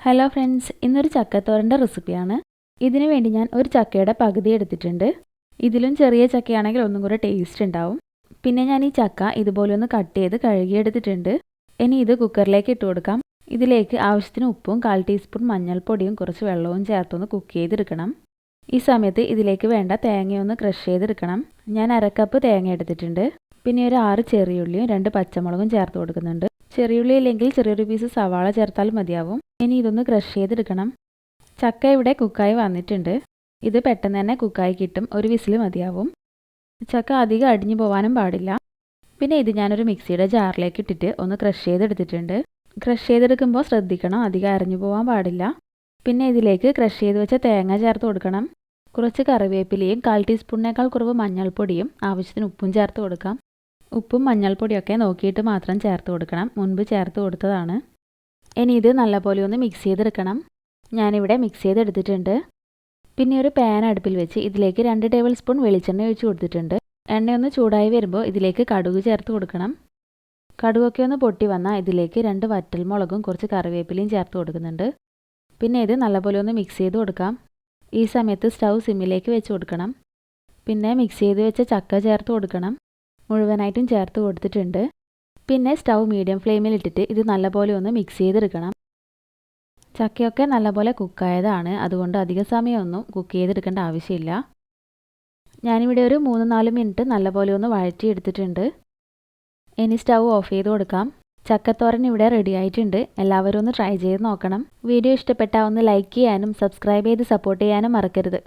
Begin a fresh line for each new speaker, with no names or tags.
Hello friends, ഇന്നൊരു ചക്കത്തോരൻ്റെ റെസിപ്പിയാണ്. ഇതിനു വേണ്ടി ഞാൻ ഒരു ചക്കയുടെ പകുതി എടുത്തിട്ടുണ്ട്. ഇതിലും ചെറിയ ചക്കയാണെങ്കിൽ ഒന്നും കൂടെ ടേസ്റ്റ് ഉണ്ടാവും. പിന്നെ ഞാൻ ഈ ചക്ക ഇതുപോലെ ഒന്ന് കട്ട് ചെയ്ത് കഴുകിയെടുത്തിട്ടുണ്ട്. ഇനി ഇത് കുക്കറിലേക്ക് ഇട്ട് കൊടുക്കാം. ഇതിലേക്ക് ആവശ്യത്തിന് ഉപ്പും 1/4 ടീസ്പൂൺ മഞ്ഞൾപ്പൊടിയും കുറച്ച് വെള്ളവും ചേർത്തൊന്ന് കുക്ക് ചെയ്തെടുക്കണം. ഈ സമയത്ത് ഇതിലേക്ക് വേണ്ട തേങ്ങയൊന്ന് ക്രഷ് ചെയ്തെടുക്കണം. ഞാൻ 1/2 കപ്പ് തേങ്ങ എടുത്തിട്ടുണ്ട്. പിന്നെ ഒരു 6 ചെറിയുള്ളിയും 2 പച്ചമുളകും ചേർത്ത് കൊടുക്കുന്നുണ്ട്. ചെറിയുള്ളി ഇല്ലെങ്കിൽ ചെറിയൊരു പീസ് സവാള ചേർത്താൽ മതിയാവും. ഇനി ഇതൊന്ന് ക്രഷ് ചെയ്തെടുക്കണം. ചക്ക ഇവിടെ കുക്കായി വന്നിട്ടുണ്ട്. ഇത് പെട്ടെന്ന് തന്നെ കുക്കായി കിട്ടും. ഒരു വിസിൽ മതിയാവും. ചക്ക അധികം അടിഞ്ഞു പോകാനും പാടില്ല. പിന്നെ ഇത് ഞാനൊരു മിക്സിയുടെ ജാറിലേക്ക് ഇട്ടിട്ട് ഒന്ന് ക്രഷ് ചെയ്തെടുത്തിട്ടുണ്ട്. ക്രഷ് ചെയ്തെടുക്കുമ്പോൾ ശ്രദ്ധിക്കണം, അധികം അരഞ്ഞു പോകാൻ പാടില്ല. പിന്നെ ഇതിലേക്ക് ക്രഷ് ചെയ്ത് വെച്ച തേങ്ങ ചേർത്ത് കൊടുക്കണം. കുറച്ച് കറിവേപ്പിലയും 1/4 ടീസ്പൂണിനേക്കാൾ കുറവ് മഞ്ഞൾപ്പൊടിയും ആവശ്യത്തിന് ഉപ്പും ചേർത്ത് കൊടുക്കാം. ഉപ്പും മഞ്ഞൾപ്പൊടിയൊക്കെ നോക്കിയിട്ട് മാത്രം ചേർത്ത് കൊടുക്കണം. മുൻപ് ചേർത്ത് കൊടുത്തതാണ്. ഇനി ഇത് നല്ലപോലെ ഒന്ന് മിക്സ് ചെയ്തെടുക്കണം. ഞാനിവിടെ മിക്സ് ചെയ്തെടുത്തിട്ടുണ്ട്. പിന്നെ ഒരു പാൻ അടുപ്പിൽ വെച്ച് ഇതിലേക്ക് 2 ടേബിൾ സ്പൂൺ വെളിച്ചെണ്ണ ഒഴിച്ച് കൊടുത്തിട്ടുണ്ട്. എണ്ണയൊന്ന് ചൂടായി വരുമ്പോൾ ഇതിലേക്ക് കടുക് ചേർത്ത് കൊടുക്കണം. കടുകൊക്കെ ഒന്ന് പൊട്ടി വന്നാൽ ഇതിലേക്ക് 2 വറ്റൽമുളകും കുറച്ച് കറിവേപ്പിലയും ചേർത്ത് കൊടുക്കുന്നുണ്ട്. പിന്നെ ഇത് നല്ലപോലെ ഒന്ന് മിക്സ് ചെയ്ത് കൊടുക്കാം. ഈ സമയത്ത് സ്റ്റൗ സിമ്മിലേക്ക് വെച്ച് കൊടുക്കണം. പിന്നെ മിക്സ് ചെയ്ത് വെച്ച ചക്ക ചേർത്ത് കൊടുക്കണം. മുഴുവനായിട്ടും ചേർത്ത് കൊടുത്തിട്ടുണ്ട്. പിന്നെ സ്റ്റൗ മീഡിയം ഫ്ലെയിമിൽ ഇട്ടിട്ട് ഇത് നല്ലപോലെ ഒന്ന് മിക്സ് ചെയ്തെടുക്കണം. ചക്കയൊക്കെ നല്ലപോലെ കുക്കായതാണ്, അതുകൊണ്ട് അധിക സമയമൊന്നും കുക്ക് ചെയ്തെടുക്കേണ്ട ആവശ്യമില്ല. ഞാനിവിടെ ഒരു 3-4 മിനിറ്റ് നല്ലപോലെ ഒന്ന് വഴറ്റിയെടുത്തിട്ടുണ്ട്. ഇനി സ്റ്റൗ ഓഫ് ചെയ്ത് കൊടുക്കാം. ചക്കത്തോരൻ ഇവിടെ റെഡി ആയിട്ടുണ്ട്. എല്ലാവരും ഒന്ന് ട്രൈ ചെയ്ത് നോക്കണം. വീഡിയോ ഇഷ്ടപ്പെട്ടാൽ ഒന്ന് ലൈക്ക് ചെയ്യാനും സബ്സ്ക്രൈബ് ചെയ്ത് സപ്പോർട്ട് ചെയ്യാനും മറക്കരുത്.